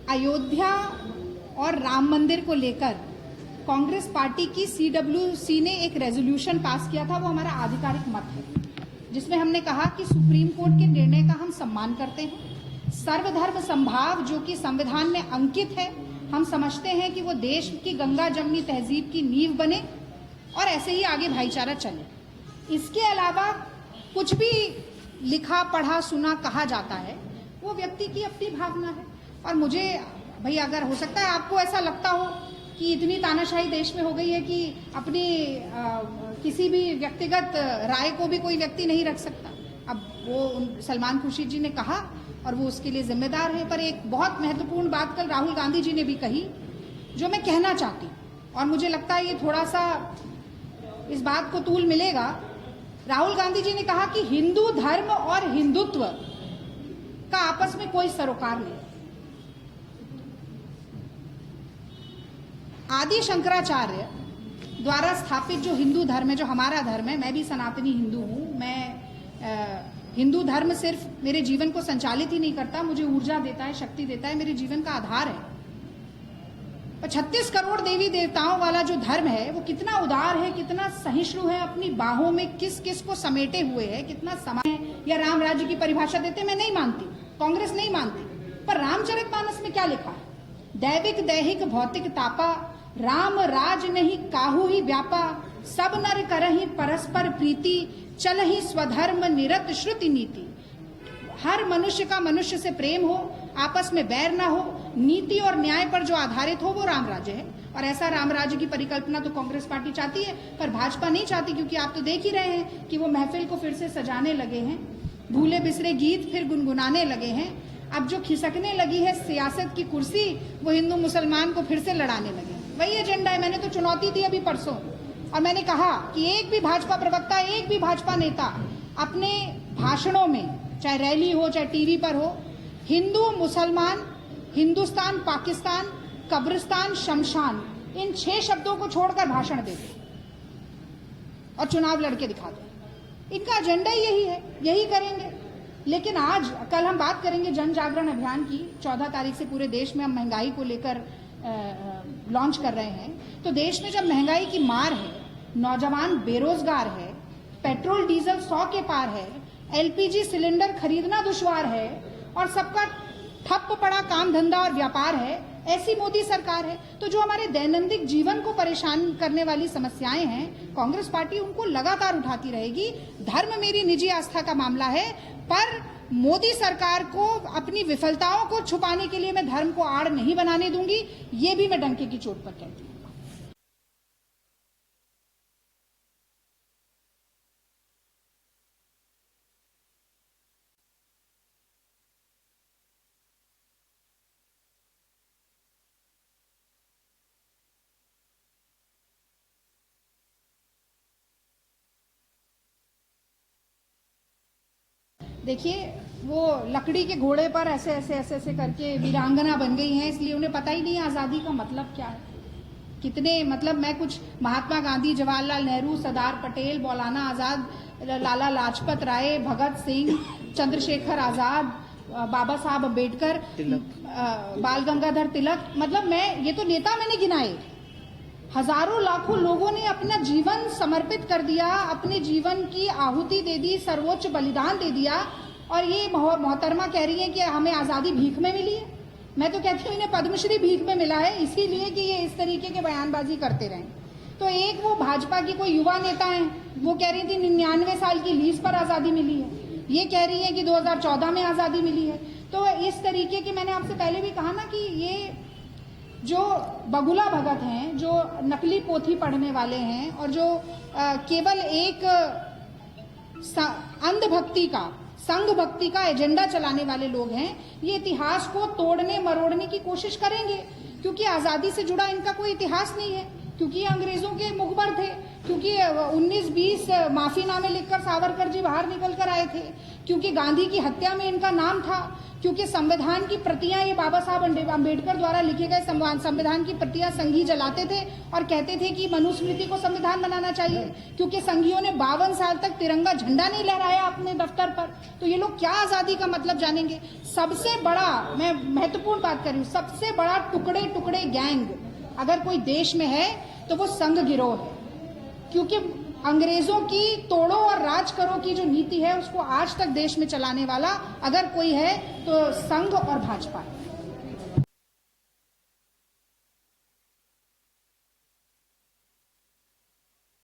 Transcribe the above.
अयोध्या और राम मंदिर को लेकर कांग्रेस पार्टी की CWC ने एक रेजोल्यूशन पास किया था, वो हमारा आधिकारिक मत है, जिसमें हमने कहा कि सुप्रीम कोर्ट के निर्णय का हम सम्मान करते हैं। सर्वधर्म समभाव जो कि संविधान में अंकित है, हम समझते हैं कि वो देश की गंगा जमनी तहजीब की नींव बने और ऐसे ही आगे भाईचारा चले। इसके अलावा कुछ भी लिखा पढ़ा सुना कहा जाता है वो व्यक्ति की अपनी भावना है। और मुझे भाई, अगर हो सकता है आपको ऐसा लगता हो कि इतनी तानाशाही देश में हो गई है कि अपनी किसी भी व्यक्तिगत राय को भी कोई व्यक्ति नहीं रख सकता। अब वो सलमान खुर्शीद जी ने कहा और वो उसके लिए जिम्मेदार है, पर एक बहुत महत्वपूर्ण बात कल राहुल गांधी जी ने भी कही जो मैं कहना चाहती हूँ, और मुझे लगता है ये थोड़ा सा इस बात को तूल मिलेगा। राहुल गांधी जी ने कहा कि हिंदू धर्म और हिंदुत्व का आपस में कोई सरोकार नहीं। आदि शंकराचार्य द्वारा स्थापित जो हिंदू धर्म है, जो हमारा धर्म है, मैं भी सनातनी हिंदू हूँ। मैं हिंदू धर्म सिर्फ मेरे जीवन को संचालित ही नहीं करता, मुझे ऊर्जा देता है, शक्ति देता है, मेरे जीवन का आधार है। 36 करोड़ देवी देवताओं वाला जो धर्म है वो कितना उदार है, कितना सहिष्णु है, अपनी बाहों में किस किस को समेटे हुए है, कितना समय है। या राम राज्य की परिभाषा देते मैं नहीं मानती, कांग्रेस नहीं मानती, पर रामचरितमानस में क्या लिखा है? दैविक दैहिक भौतिक तापा, राम राज नहीं काहू ही व्यापा, सब नर करहि परस्पर प्रीति, चल ही स्वधर्म निरत श्रुति नीति। हर मनुष्य का मनुष्य से प्रेम हो, आपस में बैर ना हो, नीति और न्याय पर जो आधारित हो, वो राम राज्य है। और ऐसा राम राज्य की परिकल्पना तो कांग्रेस पार्टी चाहती है, पर भाजपा नहीं चाहती, क्योंकि आप तो देख ही रहे हैं कि वो महफिल को फिर से सजाने लगे हैं, भूले बिसरे गीत फिर गुनगुनाने लगे हैं। अब जो खिसकने लगी है सियासत की कुर्सी, वो हिंदू मुसलमान को फिर से लड़ाने लगे। वही एजेंडा है। मैंने तो चुनौती दी अभी परसों, और मैंने कहा कि एक भी भाजपा प्रवक्ता, एक भी भाजपा नेता अपने भाषणों में, चाहे रैली हो चाहे टीवी पर हो, हिंदू मुसलमान, हिंदुस्तान पाकिस्तान, कब्रिस्तान शमशान, इन 6 शब्दों को छोड़कर भाषण देते और चुनाव लड़के दिखाते। इनका एजेंडा यही है, यही करेंगे। लेकिन आज कल हम बात करेंगे जन जागरण अभियान की। 14 तारीख से पूरे देश में हम महंगाई को लेकर लॉन्च कर रहे हैं। तो देश में जब महंगाई की मार है, नौजवान बेरोजगार है, पेट्रोल डीजल 100 के पार है, LPG सिलेंडर खरीदना दुश्वार है, और सबका ठप पड़ा काम धंधा और व्यापार है, ऐसी मोदी सरकार है। तो जो हमारे दैनंदिन जीवन को परेशान करने वाली समस्याएं हैं, कांग्रेस पार्टी उनको लगातार उठाती रहेगी। धर्म मेरी निजी आस्था का मामला है, पर मोदी सरकार को अपनी विफलताओं को छुपाने के लिए मैं धर्म को आड़ नहीं बनाने दूंगी, ये भी मैं डंके की चोट पर कहती हूँ। देखिए, वो लकड़ी के घोड़े पर ऐसे ऐसे ऐसे ऐसे करके वीरांगना बन गई हैं, इसलिए उन्हें पता ही नहीं आज़ादी का मतलब क्या है। कितने मतलब मैं कुछ महात्मा गांधी, जवाहरलाल नेहरू, सरदार पटेल, मौलाना आज़ाद, लाला लाजपत राय, भगत सिंह, चंद्रशेखर आज़ाद, बाबा साहब अम्बेडकर, बाल गंगाधर तिलक, मतलब मैं ये तो नेता मैंने गिनाए। हजारों लाखों लोगों ने अपना जीवन समर्पित कर दिया, अपने जीवन की आहुति दे दी, सर्वोच्च बलिदान दे दिया, और ये मोहतरमा कह रही है कि हमें आज़ादी भीख में मिली है। मैं तो कहती हूँ इन्हें पद्मश्री भीख में मिला है, इसीलिए कि ये इस तरीके के बयानबाजी करते रहें। तो एक वो भाजपा की कोई युवा नेता हैं, वो कह रही थी 99 साल की लीज पर आज़ादी मिली है, ये कह रही है कि 2014 में आज़ादी मिली है। तो इस तरीके की, मैंने आपसे पहले भी कहा ना कि ये जो बगुला भगत हैं, जो नकली पोथी पढ़ने वाले हैं, और जो केवल एक अंधभक्ति का, संघ भक्ति का एजेंडा चलाने वाले लोग हैं, ये इतिहास को तोड़ने मरोड़ने की कोशिश करेंगे, क्योंकि आज़ादी से जुड़ा इनका कोई इतिहास नहीं है, क्योंकि ये अंग्रेजों के मुखबर थे, क्योंकि 1920 माफीनामे लिखकर सावरकर जी बाहर निकल कर आए थे, क्योंकि गांधी की हत्या में इनका नाम था, क्योंकि संविधान की प्रतियां, ये बाबा साहब अम्बेडकर द्वारा लिखे गए संविधान की प्रतियां संघी जलाते थे और कहते थे कि मनुस्मृति को संविधान बनाना चाहिए, क्योंकि संघियों ने 52 साल तक तिरंगा झंडा नहीं लहराया अपने दफ्तर पर। तो ये लोग क्या आजादी का मतलब जानेंगे। सबसे बड़ा, मैं महत्वपूर्ण बात कर रही हूं, सबसे बड़ा टुकड़े टुकड़े गैंग अगर कोई देश में है तो वो संघ गिरोह है, क्योंकि अंग्रेजों की तोड़ो और राज करो की जो नीति है उसको आज तक देश में चलाने वाला अगर कोई है तो संघ और भाजपा है।